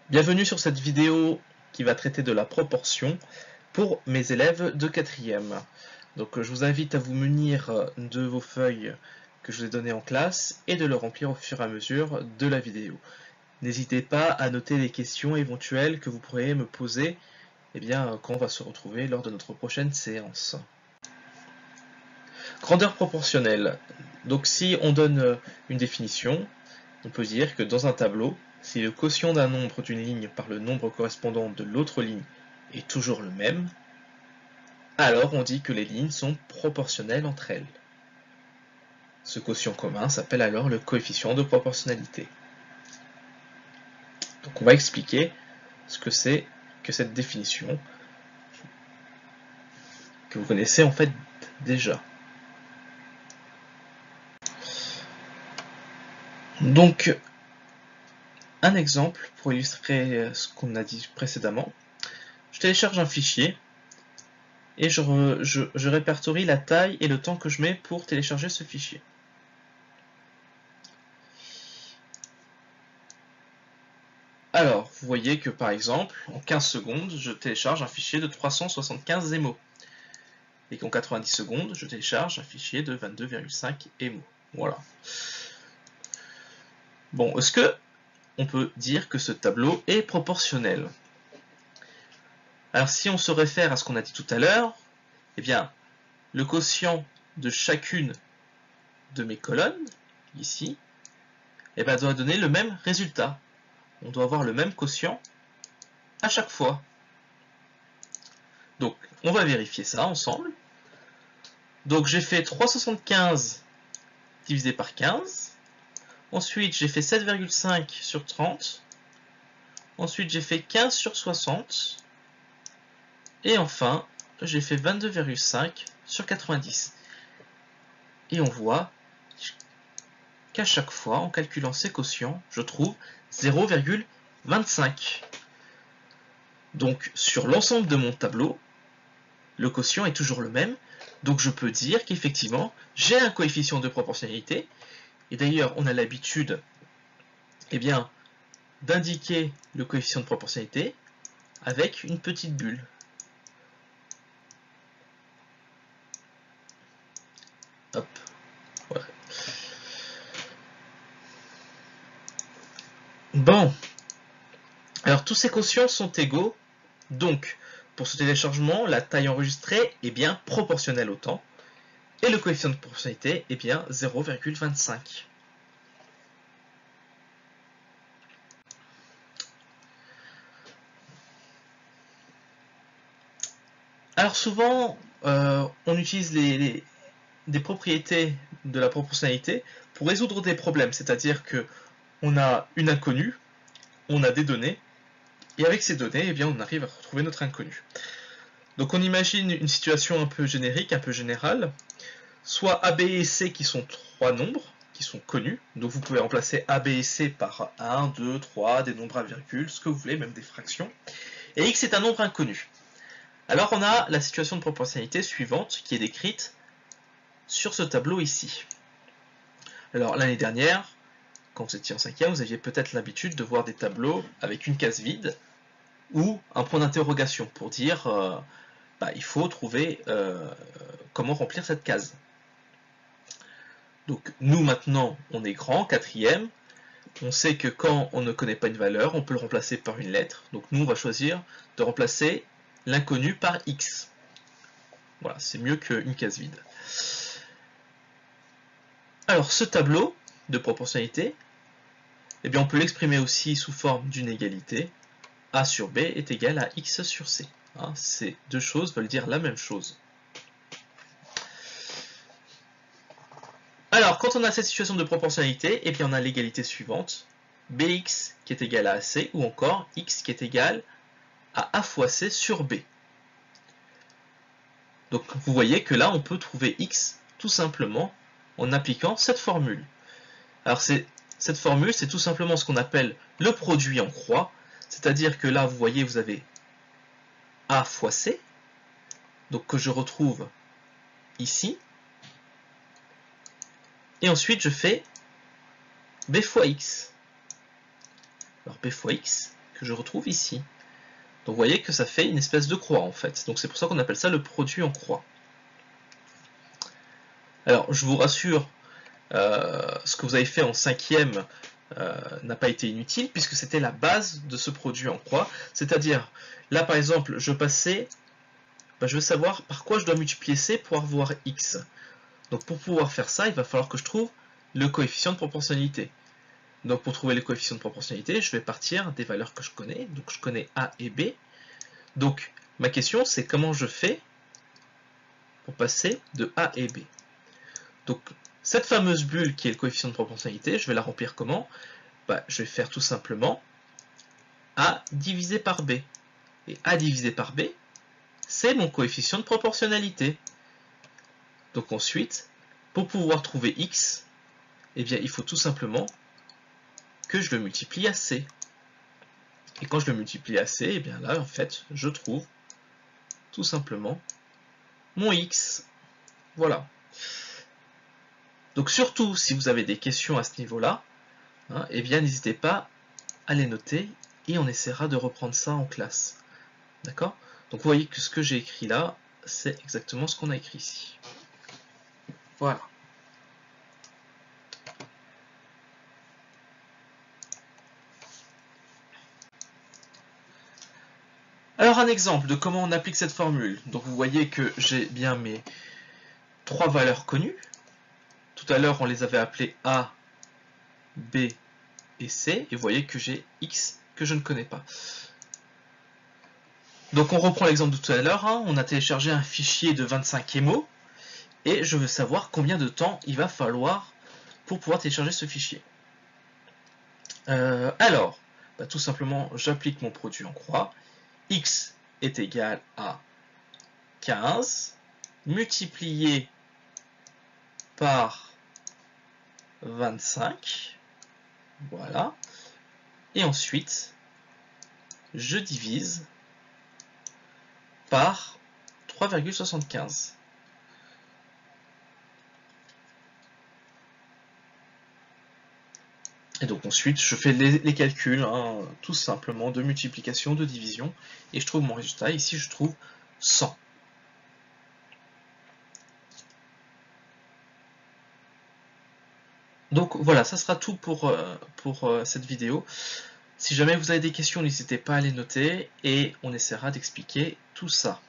Bienvenue sur cette vidéo qui va traiter de la proportion pour mes élèves de 4e. Donc je vous invite à vous munir de vos feuilles que je vous ai données en classe et de le remplir au fur et à mesure de la vidéo. N'hésitez pas à noter les questions éventuelles que vous pourriez me poser quand on va se retrouver lors de notre prochaine séance. Grandeur proportionnelle. Donc si on donne une définition, on peut dire que dans un tableau, si le quotient d'un nombre d'une ligne par le nombre correspondant de l'autre ligne est toujours le même, alors on dit que les lignes sont proportionnelles entre elles. Ce quotient commun s'appelle alors le coefficient de proportionnalité. Donc on va expliquer ce que c'est que cette définition que vous connaissez en fait déjà. Donc, un exemple pour illustrer ce qu'on a dit précédemment. Je télécharge un fichier et je répertorie la taille et le temps que je mets pour télécharger ce fichier. Alors, vous voyez que par exemple, en 15 secondes, je télécharge un fichier de 375 émos. Et qu'en 90 secondes, je télécharge un fichier de 22,5 émos. Voilà. Bon, est-ce que on peut dire que ce tableau est proportionnel? Alors, si on se réfère à ce qu'on a dit tout à l'heure, eh bien, le quotient de chacune de mes colonnes, ici, doit donner le même résultat. On doit avoir le même quotient à chaque fois. Donc, on va vérifier ça ensemble. Donc, j'ai fait 375 divisé par 15. Ensuite, j'ai fait 7,5 sur 30. Ensuite, j'ai fait 15 sur 60. Et enfin, j'ai fait 22,5 sur 90. Et on voit qu'à chaque fois, en calculant ces quotients, je trouve 0,25. Donc, sur l'ensemble de mon tableau, le quotient est toujours le même. Donc, je peux dire qu'effectivement, j'ai un coefficient de proportionnalité. Et d'ailleurs, on a l'habitude d'indiquer le coefficient de proportionnalité avec une petite bulle. Hop, voilà. Bon, alors tous ces quotients sont égaux, donc pour ce téléchargement, la taille enregistrée est bien proportionnelle au temps, et le coefficient de proportionnalité est bien 0,25. Alors souvent, on utilise des propriétés de la proportionnalité pour résoudre des problèmes, c'est-à-dire que on a une inconnue, on a des données, et avec ces données, on arrive à retrouver notre inconnu. Donc on imagine une situation un peu générique, un peu générale, soit A, B et C qui sont trois nombres, qui sont connus, donc vous pouvez remplacer A, B et C par 1, 2, 3, des nombres à virgule, ce que vous voulez, même des fractions, et X est un nombre inconnu. Alors on a la situation de proportionnalité suivante qui est décrite sur ce tableau ici. Alors l'année dernière, quand vous étiez en 5e, vous aviez peut-être l'habitude de voir des tableaux avec une case vide ou un point d'interrogation pour dire il faut trouver comment remplir cette case. Donc nous maintenant, on est grand, 4e, on sait que quand on ne connaît pas une valeur, on peut le remplacer par une lettre. Donc nous, on va choisir de remplacer l'inconnu par X. Voilà, c'est mieux qu'une case vide. Alors ce tableau de proportionnalité, on peut l'exprimer aussi sous forme d'une égalité. A sur B est égal à X sur C. Ces deux choses veulent dire la même chose. Alors, quand on a cette situation de proportionnalité, on a l'égalité suivante. Bx qui est égal à AC, ou encore X qui est égal à A fois C sur B. Donc, vous voyez que là, on peut trouver X tout simplement en appliquant cette formule. Alors, cette formule, c'est tout simplement ce qu'on appelle le produit en croix. C'est-à-dire que là, vous voyez, vous avez A fois C, donc que je retrouve ici. Et ensuite, je fais B fois X. Alors B fois X, que je retrouve ici. Donc vous voyez que ça fait une espèce de croix en fait. Donc c'est pour ça qu'on appelle ça le produit en croix. Alors je vous rassure, ce que vous avez fait en 5e n'a pas été inutile puisque c'était la base de ce produit en croix. C'est-à-dire, là par exemple, je veux savoir par quoi je dois multiplier C pour avoir X. Donc pour pouvoir faire ça, il va falloir que je trouve le coefficient de proportionnalité. Donc pour trouver le coefficient de proportionnalité, je vais partir des valeurs que je connais. Donc je connais A et B. Donc ma question c'est comment je fais pour passer de A et B. Donc cette fameuse bulle qui est le coefficient de proportionnalité, je vais la remplir comment? Je vais faire tout simplement A divisé par B. Et A divisé par B, c'est mon coefficient de proportionnalité. Donc ensuite, pour pouvoir trouver X, eh bien, il faut tout simplement que je le multiplie à C. Et quand je le multiplie à C, eh bien là, en fait, je trouve tout simplement mon X. Voilà. Donc surtout, si vous avez des questions à ce niveau-là, eh bien, n'hésitez pas à les noter et on essaiera de reprendre ça en classe. D'accord? Donc vous voyez que ce que j'ai écrit là, c'est exactement ce qu'on a écrit ici. Voilà. Alors un exemple de comment on applique cette formule. Donc vous voyez que j'ai bien mes 3 valeurs connues. Tout à l'heure on les avait appelées A, B et C. Et vous voyez que j'ai X que je ne connais pas. Donc on reprend l'exemple de tout à l'heure. On a téléchargé un fichier de 25 émo. Et je veux savoir combien de temps il va falloir pour pouvoir télécharger ce fichier. Alors, tout simplement j'applique mon produit en croix. X est égal à 15 multiplié par 25, voilà, et ensuite je divise par 3,75. Et donc ensuite je fais les calculs, tout simplement, de multiplication, de division, et je trouve mon résultat. Ici je trouve 100. Donc voilà, ça sera tout pour cette vidéo. Si jamais vous avez des questions, n'hésitez pas à les noter et on essaiera d'expliquer tout ça.